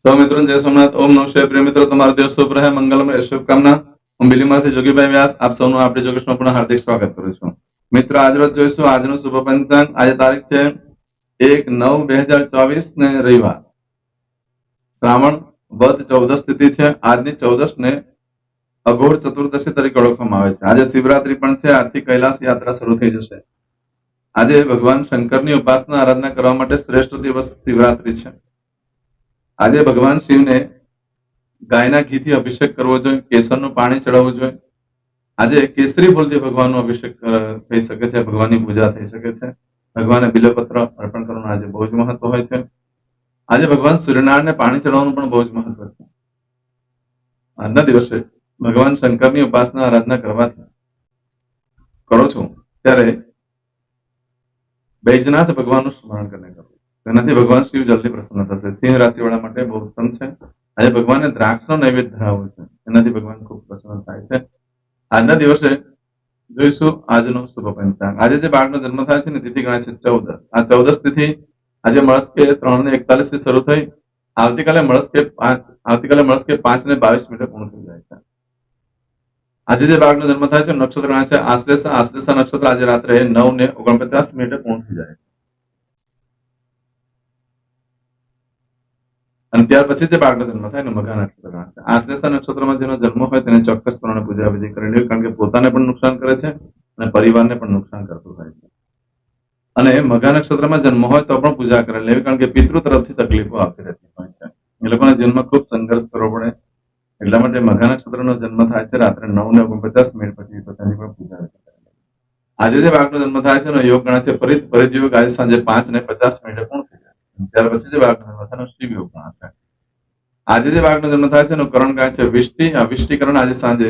સૌ મિત્રો જય સોમનાથ. ઓમ નમઃ શિવાય. પ્રિય મિત્રો, તમારો દિવસ શુભ રહે, મંગલમય રહે, શુભકામના. હું બિલીમાંથી જોગીભાઈ વ્યાસ આપ સૌનું આપણી જોગેશમાં પુનઃ હાર્દિક સ્વાગત કરું છું. મિત્રો, આજરોજ જોઈશું આજનું શુભ પંચાંગ. આજે તારીખ છે 1/9/2024 ને રવિવાર. શ્રાવણ વદ 14 તિથિ છે. આજની 14 ને અઘોર ચતુર્દશી તરીકે ઓળખવામાં આવે છે. આજે શિવરાત્રી પણ છે. આજથી કૈલાસ યાત્રા શરૂ થઈ જશે. આજે ભગવાન શંકરની ઉપાસના આરાધના કરવા માટે શ્રેષ્ઠ દિવસ શિવરાત્રી છે. આજે ભગવાન શિવને ગાયના ઘીથી અભિષેક કરવો જોઈએ, કેસરનું પાણી ચડાવવું જોઈએ. આજે કેસરી ફૂલથી ભગવાનનો અભિષેક થઈ શકે છે, ભગવાનની પૂજા થઈ શકે છે. ભગવાનને બિલ્વપત્ર અર્પણ કરવાનું આજે બહુ જ મહત્વ હોય છે. આજે ભગવાન સૂર્યનારાયણને પાણી ચડાવવાનું પણ બહુ જ મહત્વ છે. આજના દિવસે ભગવાન શંકરની ઉપાસના આરાધના કરવાથી કરો છો ત્યારે બૈજનાથ ભગવાનનું સ્મરણ કરીને કરવું. તેનાથી ભગવાન શિવ જલ્દી પ્રસન્ન થશે. સિંહ રાશિ વાળા માટે બહુ ઉત્તમ છે. આજે ભગવાનને દ્રાક્ષનો નૈવેદ્ય ધરાવવો છે, એનાથી ભગવાન ખૂબ પ્રસન્ન થાય છે. આજના દિવસે જોઈશું આજનો શુભ પંચાંગ. આજે જે બાળકનો જન્મ થાય છે ને તિથિ ગણાય છે 14. આ 14 તિથિ આજે મળસ્કે 3:41 થી શરૂ થઈ આવતીકાલે મળસ્કે 5:22 પૂર્ણ થઈ જાય છે. આજે જે બાળકનો જન્મ થાય છે નક્ષત્ર ગણાય છે આશ્લેષા. આશ્લેષા નક્ષત્ર આજે રાત્રે 9:49 પૂર્ણ થઈ જાય છે. અને ત્યાર પછી જે બાળકનો જન્મ થાય એને મઘા નક્ષત્ર ગણાય છે. આશ્લેષા નક્ષત્રમાં જેનો જન્મ હોય તેને ચોક્કસ પ્રમાણે પૂજા વિધિ કરી લેવી, કારણ કે પોતાને પણ નુકસાન કરે છે અને પરિવારને પણ નુકસાન કરતું હોય છે. અને મઘા નક્ષત્રમાં જન્મ હોય તો પણ પૂજા કરી લેવી, કારણ કે પિતૃ તરફથી તકલીફો આવતી રહેતી હોય છે. એ લોકોના જીવનમાં ખૂબ સંઘર્ષ કરવો પડે. એટલા માટે મઘા નક્ષત્રનો જન્મ થાય છે રાત્રે 9:49 પછી, તો તેની પણ પૂજા વિધિ કરી લેવી. આજે જે બાળકનો જન્મ થાય છે એનો યોગ ગણાય છે પરિત યોગ. આજે સાંજે 5:50 પૂર્ણ થઈ જાય. ત્યાર પછી જે બાળકનો જન્મ થાય શિવ યોગ ગણાશે. આજે જે બાળકનો જન્મ થાય છે એનું કરણ ગણાય છે વિષ્ટિ. આ વિષ્ટિકરણ આજે સાંજે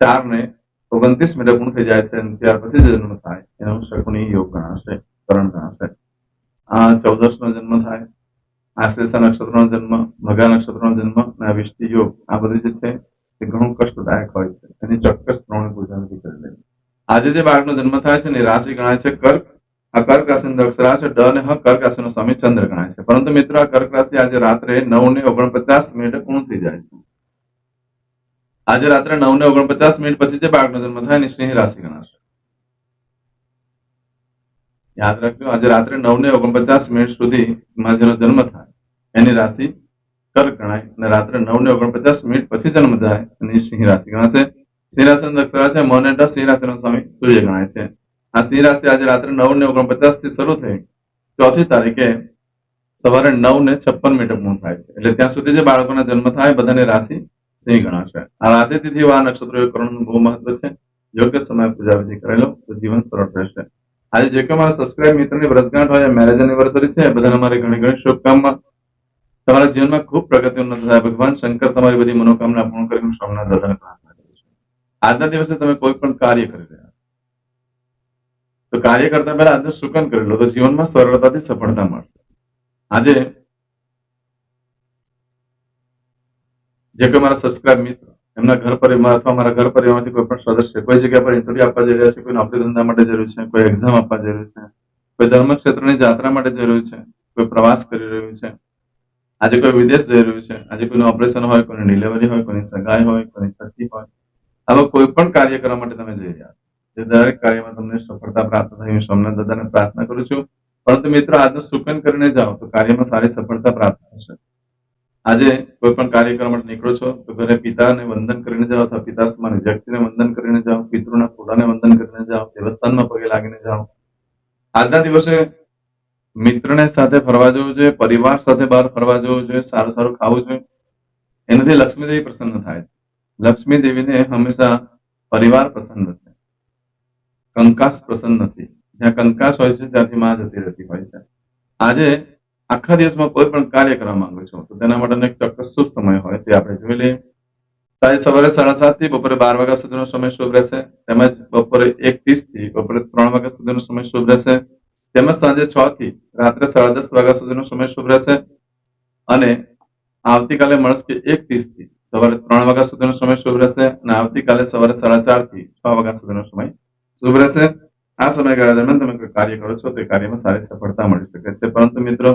4:29 પૂર્ણ થઈ જાય છે. અને ત્યાર પછી જે જન્મ થાય એનો શકુની યોગ ગણાશે, કરણ ગણાશે. આ 14 નો જન્મ થાય, આશ્લેષા નક્ષત્રનો જન્મ, મઘા નક્ષત્રનો જન્મ અને વિષ્ટિ યોગ, આ બધું જે છે એ ઘણું કષ્ટદાયક હોય છે. એની ચોક્કસ પ્રમાણે પૂજા વિધિ કરી લેવી. આજે જે બાળકનો જન્મ થાય છે ને રાશિ ગણાય છે કર્ક. આ કર્ક રાશિનો અક્ષરા છે ડ અને હ. કર્ક રાશિનો સ્વામી ચંદ્ર ગણાય છે. પરંતુ મિત્રો, આ કર્ક રાશિ આજે રાત્રે 9:49 પૂર્ણ થઈ જાય છે. આજે રાત્રે 9:49 પછી જે બાળકનો જન્મ થાય એની સિંહ રાશિ ગણાશે. યાદ રાખજો, આજે રાત્રે 9:49 સુધીમાં જેનો જન્મ થાય એની રાશિ કર્ક ગણાય, અને રાત્રે 9:49 પછી જન્મ થાય એની સિંહ રાશિ ગણાશે. સિંહ રાશિનો અક્ષર છે મ અને ડ. સિંહ રાશિનો સ્વામી સૂર્ય ગણાય છે. આ સિંહ રાશિ આજે રાત્રે 9:49 થી શરૂ થઈ 4મી તારીખે સવારે 9:56 પૂર્ણ થાય છે. એટલે ત્યાં સુધી જે બાળકોના જન્મ થાય બધાની રાશિ સિંહ ગણાશે. આ રાશિ તિથિ આ નક્ષત્રો કરવાનું બહુ મહત્વ છે. યોગ્ય સમય પૂજા વિધિ કરેલો તો જીવન સરળ રહેશે. આજે જે કોઈ મારા સબસ્ક્રાઇબ મિત્રોની વર્ષગાંઠ હોય, મેરેજ એનિવર્સરી છે, બધાને મારી ઘણી ઘણી શુભકામના. તમારા જીવનમાં ખૂબ પ્રગતિ ઉન્નત થાય. ભગવાન શંકર તમારી બધી મનોકામના પૂર્ણ કરીને સોમનાથ દાદાને પ્રાર્થના કરું છું. આજના દિવસે તમે કોઈ પણ કાર્ય કરી રહ્યા તો કાર્ય કરતા પહેલા આજનું શુકન કરી લો, તો જીવનમાં સરળતાથી સફળતા મળશે. આજે જે કોઈ મારા સબસ્ક્રાઇબ મિત્રો એમના ઘર પરિવાર અથવા મારા ઘર પરિવારમાંથી કોઈ પણ સદસ્ય કોઈ જગ્યા પર ઇન્ટરવ્યુ આપવા જઈ રહ્યા છે, કોઈ નોકરી ધંધા માટે જરૂર છે, કોઈ એક્ઝામ આપવા જરૂર છે, કોઈ ધર્મ ક્ષેત્રની યાત્રા માટે જરૂર છે, કોઈ પ્રવાસ કરી રહ્યું છે, આજે કોઈ વિદેશ જઈ રહ્યું છે, આજે કોઈનું ઓપરેશન હોય, કોઈની ડિલિવરી હોય, કોઈની સગાઈ હોય, કોઈની છઠ્ઠી હોય, આવા કોઈ પણ કાર્ય કરવા માટે તમે જઈ રહ્યા છો, દરેક કાર્યમાં તમને સફળતા પ્રાપ્ત થાય હું સોમનાથ દાદાને પ્રાર્થના કરું છું. પરંતુ મિત્રો, આજનું શુકન કરીને જાઓ તો કાર્યમાં સારી સફળતા પ્રાપ્ત થશે. આજે કોઈ પણ કાર્ય કરવા માટે નીકળો છો તો ઘરે પિતાને વંદન કરીને જાઓ, અથવા પિતા સમાન વ્યક્તિને વંદન કરીને જાઓ, પિતૃના ખોડાને વંદન કરીને જાઓ, દેવસ્થાનમાં પગે લાગીને જાઓ. આજના દિવસે મિત્રને સાથે ફરવા જવું જોઈએ, પરિવાર સાથે બહાર ફરવા જવું જોઈએ, સારું સારું ખાવું જોઈએ. એનાથી લક્ષ્મીદેવી પ્રસન્ન થાય છે. લક્ષ્મી દેવીને હંમેશા પરિવાર પસંદ છે, કંકાસ પ્રસન્ન નથી. જ્યાં કંકાસ હોય છે ત્યાંથી માં જતી રહેતી હોય છે. આજે આખા દિવસમાં કોઈ પણ કાર્ય કરવા માંગો છો તો તેના માટેનો એક ચોક્કસ શુભ સમય હોય તે આપણે જોઈ લઈએ. આજે સવારે 7:30 થી બપોરે 12 વાગ્યા સુધીનો સમય શુભ રહેશે. તેમજ બપોરે 1:30 થી બપોરે 3 વાગ્યા સુધીનો સમય શુભ રહેશે. તેમજ સાંજે 6 થી રાત્રે 10:30 વાગ્યા સુધીનો સમય શુભ રહેશે. અને આવતીકાલે મળસ્કે 1:30 થી સવારે 3 વાગ્યા સુધીનો સમય શુભ રહેશે. અને આવતીકાલે સવારે 4:30 થી 6 વાગ્યા સુધીનો સમય શુભ રહેશે. આ સમયગાળા દરમિયાન તમે કોઈ કાર્ય કરો છો તે કાર્યમાં સારી સફળતા મળી શકે છે. પરંતુ મિત્રો,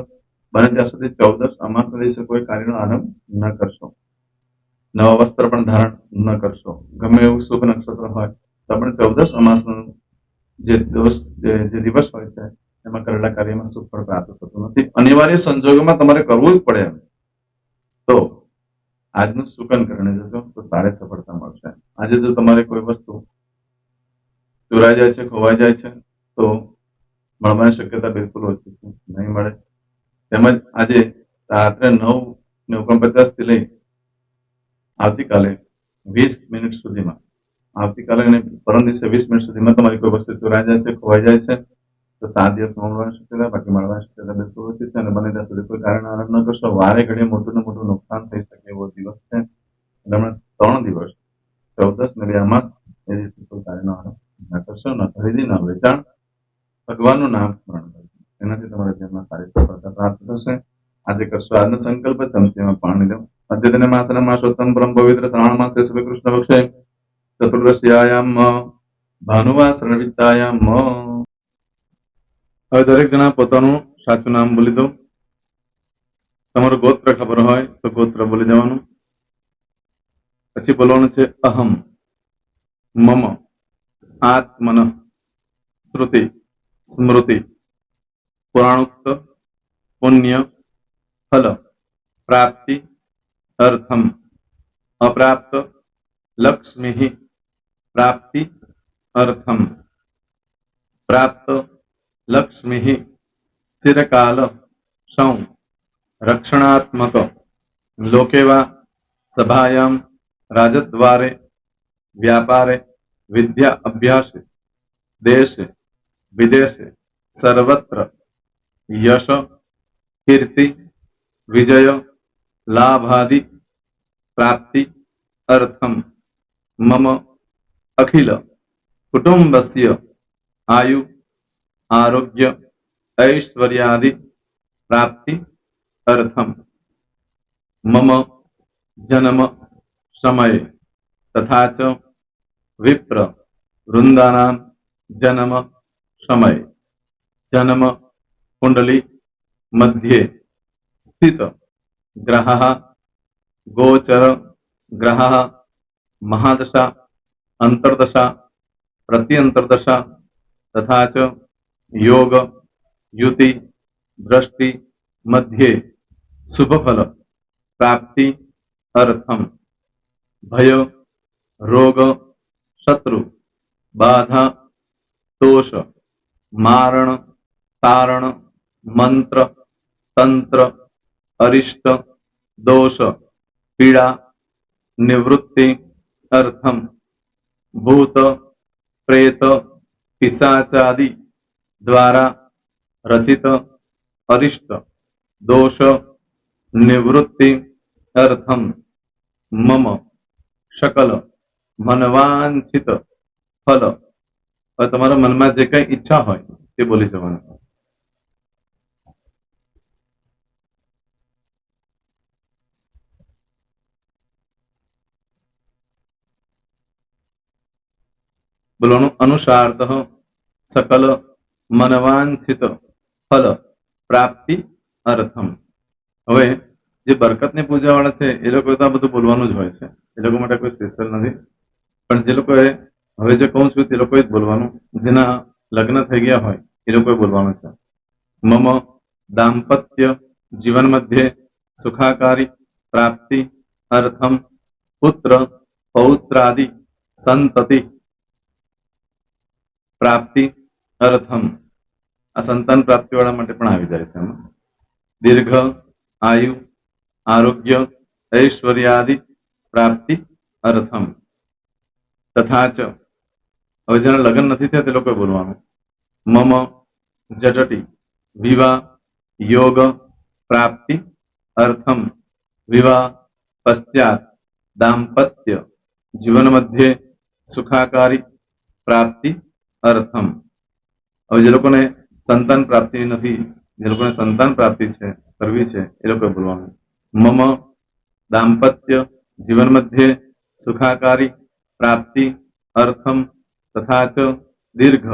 બને ત્યાં સુધી 14 અમાસના દિવસે કોઈ કાર્યનો આરંભ ન કરશો. નવા વસ્ત્ર પણ ધારણ ન કરશો. ગમે એવું શુભ નક્ષત્ર હોય તો પણ 14 અમાસનો જે દિવસ હોય છે એમાં કરેલા કાર્યમાં સુખ ફળ પ્રાપ્ત થતું નથી. અનિવાર્ય સંજોગોમાં તમારે કરવું જ પડે એમ તો આજનું શુકન કરીને જજો તો સારી સફળતા મળશે. આજે જો તમારે કોઈ વસ્તુ ચોરાઈ જાય છે, ખોવાઈ જાય છે તો મળવાની શક્યતા બિલકુલ ઓછી છે, નહીં મળે. તેમજ આજે રાત્રે 9:49 થી લઈ આવતીકાલે 20 મિનિટ સુધીમાં આવતીકાલે અને પરમ દિવસે 20 મિનિટ સુધીમાં તમારી કોઈ વસ્તુ ચોરાઈ જાય છે, ખોવાઈ જાય છે તો 7 દિવસ મળવાની શક્યતા, બાકી મળવાની શક્યતા બિલકુલ ઓછી છે. અને બને ત્યાં સુધી કોઈ કારણ આરંભ ન કરશો. વારે ઘડીએ મોટું ને મોટું નુકસાન થઈ શકે એવો દિવસ છે. તમે 3 દિવસ 14 ને 2 અમાસ એ દિવસે કોઈ કાર્યનો આરંભ ન કરશો, ન ખરીદી, ન વેચાણ, ભગવાનનું નામ સ્મરણ કરજો. એનાથી તમારા જીવનમાં સારી સફળતા પ્રાપ્ત થશે. આજે કરશો આજનો સંકલ્પ. ચમચીમાં પાણી લો. અદ્યતન માસના માસોત્તમ પરમ પવિત્ર શ્રાવણ માસે શુભ કૃષ્ણ પક્ષે ચતુર્દશીયાયામ ભાનુવાસ રવિતાયામ. હવે દરેક જણા પોતાનું સાચું નામ બોલી દો. તમારું ગોત્ર ખબર હોય તો ગોત્ર બોલી દેવાનું. પછી બોલવાનું છે અહમ, મમ, આત્મન, શ્રુતિ, સ્મૃતિ, પુરાણોક્ત, પુણ્ય, ફલ, પ્રાપ્તિ, અર્થમ, અપ્રાપ્ત, લક્ષ્મી, પ્રાપ્તિ, અર્થમ, પ્રાપ્ત, લક્ષ્મી, ચિરકાલ, સૌ, રક્ષણાત્મક, લોકેવા, સભાયામ, રાજદ્વારે, વ્યાપારે, વિદ્યા અભ્યાસે, દેશે, વિદેશે, સર્વત્ર, યશ, કીર્તિ, વિજય, લાભાદિ, પ્રાપ્તિ, અર્થમ, મમ, અખિલ, કુટુંબસ્ય, આયુ, આરોગ્ય, ऐश्वर्यादि, प्राप्ति, अर्थम, मम, जन्म, समय, तथा च विप्र, वृंदानां, जन्म, समय, जन्म, कुंडली, मध्ये, स्थित, ग्रहः, गोचर, ग्रहः, महादशा, अंतर्दशा, प्रत्यंतर्दशा, तथा च योग, युति, दृष्टि, मध्ये, शुभ फल, प्राप्ति, अर्थम, भय, रोग, शत्रु, बाधा, दोष, मारण, तारण, मंत्र, तंत्र, अरिष्ट, दोष, पीड़ा, निवृत्ति, अर्थम, भूत, प्रेत, पिशाचादि द्वारा रचित अरिष्ट दोष निवृत्ति अर्थम मम सकल मनवांछित फल. હવે તમારા મનમાં જે કઈ ઈચ્છા હોય તે બોલી જવાનું. બોલવાનું અનુસારતઃ सकल मनवांछित फल प्राप्ति अर्थम. હવે જે બરકતની પૂજા વાળા છે એ લોકો તો આ બધું બોલવાનું જ હોય છે, એ લોકો માટે કોઈ સ્પેશિયલ નથી. પણ જે લોકોએ હવે જે કહું છું તે લોકોએ જ બોલવાનું. જેના લગ્ન થઈ ગયા હોય એ લોકોએ બોલવાનું છે. મમ દાંપત્ય જીવન મધ્યે સુખાકારી પ્રાપ્તિ અર્થમ પુત્ર પૌત્રાદિ સંતતિ પ્રાપ્તિ અર્થમ. આ સંતાન પ્રાપ્તિ વાળા માટે પણ આવી જાય છે એમાં. દીર્ઘ આયુ આરોગ્ય ऐश्वर्यादि પ્રાપ્તિ અર્થમ. તથા ચ હવે જેના લગ્ન નથી થયા તે લોકોએ બોલવાનું. મમ જટટી વિવાહ યોગ પ્રાપ્તિ અર્થમ વિવાહ પશ્ચાત દાંપત્ય જીવન મધ્યે સુખાકારી પ્રાપ્તિ અર્થમ. હવે જે લોકોને સંતાન પ્રાપ્તિ નથી, જે લોકોને સંતાન પ્રાપ્તિ છે કરવી છે એ લોકોએ બોલવાનું. મમ દાંપત્ય જીવન મધ્યે સુખાકારી પ્રાપ્તિ અર્થમ તથા ચ દીર્ઘ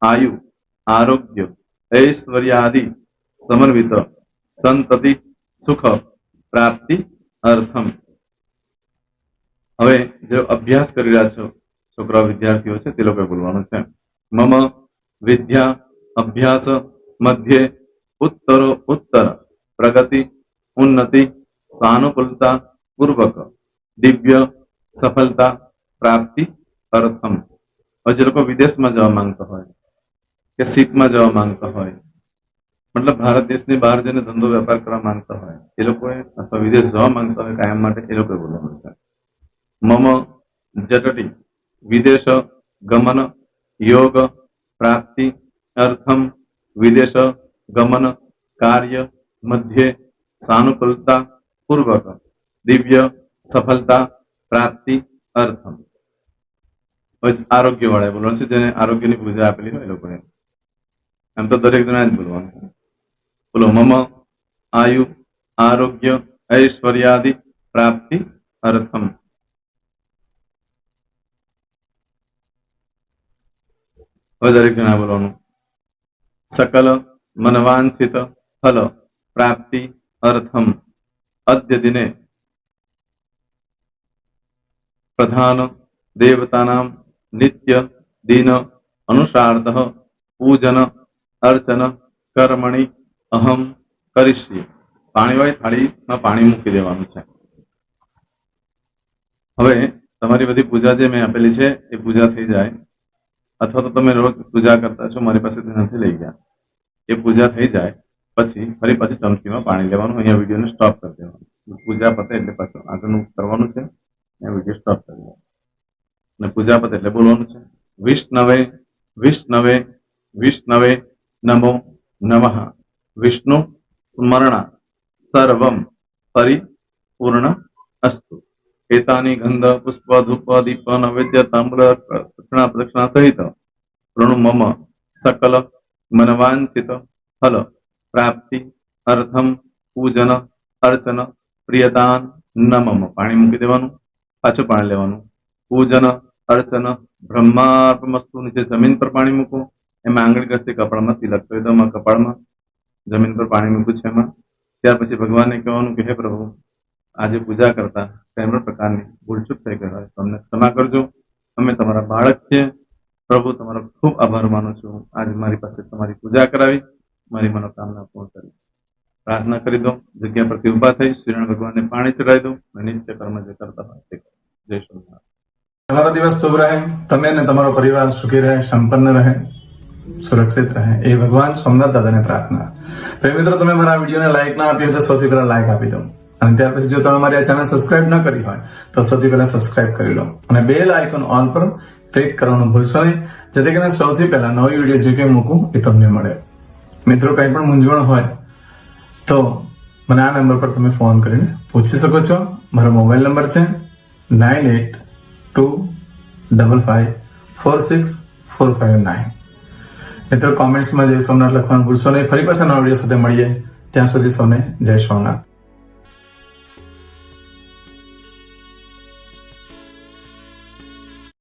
આયુ આરોગ્ય ऐश्वर्यादि समन्वित સંતતિ સુખ પ્રાપ્તિ અર્થમ. હવે જે અભ્યાસ કરી રહ્યા છો છોકરા વિદ્યાર્થીઓ છે તે લોકોએ બોલવાનું છે. મમ વિદ્યા અભ્યાસ મધ્યે ઉત્તરો ઉત્તર પ્રગતિ ઉન્નતિ સાનુકૂલતા પૂર્વક દિવ્ય સફળતા પ્રાપ્તિ અર્થમ. હવે જે લોકો વિદેશમાં જવા માંગતા હોય કે શીપમાં જવા માંગતા હોય, મતલબ ભારત દેશની બહાર જઈને ધંધો વેપાર કરવા માંગતા હોય એ લોકોએ, અથવા વિદેશ જવા માંગતા હોય કાયમ માટે, એ લોકોએ બોલવાનું છે. મમ જટટી વિદેશ ગમન યોગ પ્રાપ્તિ અર્થમ વિદેશ ગમન કાર્ય મધ્યે સાનુકૂલતા પૂર્વક દિવ્ય સફળતા પ્રાપ્તિ અર્થમ. આરોગ્ય વાળા બોલવાનું છે, જેને આરોગ્યની પૂજા આપેલી હોય એ લોકોએ. એમ તો દરેક જણા જ બોલવાનું છે. બોલો. મમ આયુ આરોગ્ય ઐશ્વર્યાદિ પ્રાપ્તિ અર્થમ. હવે દરેક જણા બોલવાનું. સકલ મનવાંછિત ફલ પ્રાપ્તિ અર્થમ અદ્ય દિને પ્રધાન દેવતાનામ નિત્ય દિન અનુસાર્ધ પૂજન અર્ચન કર્મણિ અહમ કરીશ્ય. પાણીવાળી થાળીમાં પાણી મૂકી દેવાનું છે. હવે તમારી બધી પૂજા જે મેં આપેલી છે એ પૂજા થઈ જાય, અથવા તો તમે રોજ પૂજા કરતા છો, મારી પાસેથી નથી લઈ ગયા, એ પૂજા થઈ જાય પછી ફરી પાછી ચમચીમાં પાણી લેવાનું. અહીંયા વિડીયોને સ્ટોપ કરી દેવાનું. પૂજા પતે એટલે પાછું આગળનું કરવાનું છે. અહીંયા વિડીયો સ્ટોપ કરી દેવાનું અને પૂજા પતે એટલે બોલવાનું છે. વિષ્ણવે વિષ્ણવે વિષ્ણવે નમો નમઃ વિષ્ણુ સ્મરણા સર્વમ પરિપૂર્ણ અસ્તુ. એતાની ગંધ પુષ્પ ધૂપ દીપ નૈવેદ્ય તાંબૂલ દક્ષિણા પ્રદક્ષિણા સહિત પ્રણુ મમ સકલ મનવાંછિત ફલ પ્રાપ્તિ અર્થમ પૂજન અર્ચન પ્રિયદાન નમમ. પાણી મૂકી દેવાનું, પાછું પાણી લેવાનું. પૂજન અર્ચન બ્રહ્માર્પણમસ્તુ. નીચે જમીન પર પાણી મૂકો, એમાં આંગળી ઘસી કપાળમાં તિલક કરી દો. કપાળમાં જમીન પર પાણી મૂક્યું છે એમાં. ત્યાર પછી ભગવાનને કહેવાનું કે હે પ્રભુ, આજે પૂજા કરતા કોઈ પણ પ્રકારની ભૂલચૂક થઈ ગઈ હોય તો અમને ક્ષમા કરજો. અમે તમારા બાળક છીએ પ્રભુ, તમારો ખૂબ આભાર માનું છું. આજે મારી પાસે તમારી પૂજા કરાવી, મારી મનોકામના પૂર્ણ કરી. પ્રાર્થના કરી દો. જગ્યા પરથી ઉભા થઈ શ્રીરામ ભગવાનને પાણી ચડાવી દો અને નિત્ય કર્મ જે કરતા હોય તે કરો. જય શ્રી. તમારો દિવસ શુભ રહે. તમે અને તમારો પરિવાર સુખી રહે, સંપન્ન રહે, સુરક્ષિત રહે, એ ભગવાન સોમનાથ દાદાને પ્રાર્થના. તો મિત્રો, તમે મારા વિડીયોને લાઈક ના આપી હોય તો સૌથી પહેલા લાઈક આપી દો. અને ત્યાર પછી જો તમે મારી આ ચેનલ સબસ્ક્રાઇબ ન કરી હોય તો સૌથી પહેલા સબસ્ક્રાઇબ કરી લો અને બેલ આઇકોન ઓલ પર ક્લિક કરવાનું ભૂલશો નહીં, જેથી કરીને સૌથી પહેલા નવી વિડીયો જે કંઈ મૂકું એ તમને મળે. મિત્રો, કંઈ પણ મૂંઝવણ હોય તો મને આ નંબર પર તમે ફોન કરીને પૂછી શકો છો. મારો મોબાઈલ નંબર છે 9825546459. મિત્રો, કોમેન્ટ્સમાં જય સોમનાથ લખવાનું ભૂલશો નહીં. ફરી પાછા નવા વિડીયો સાથે મળીએ. ત્યાં સુધી સૌને જય સોમનાથ.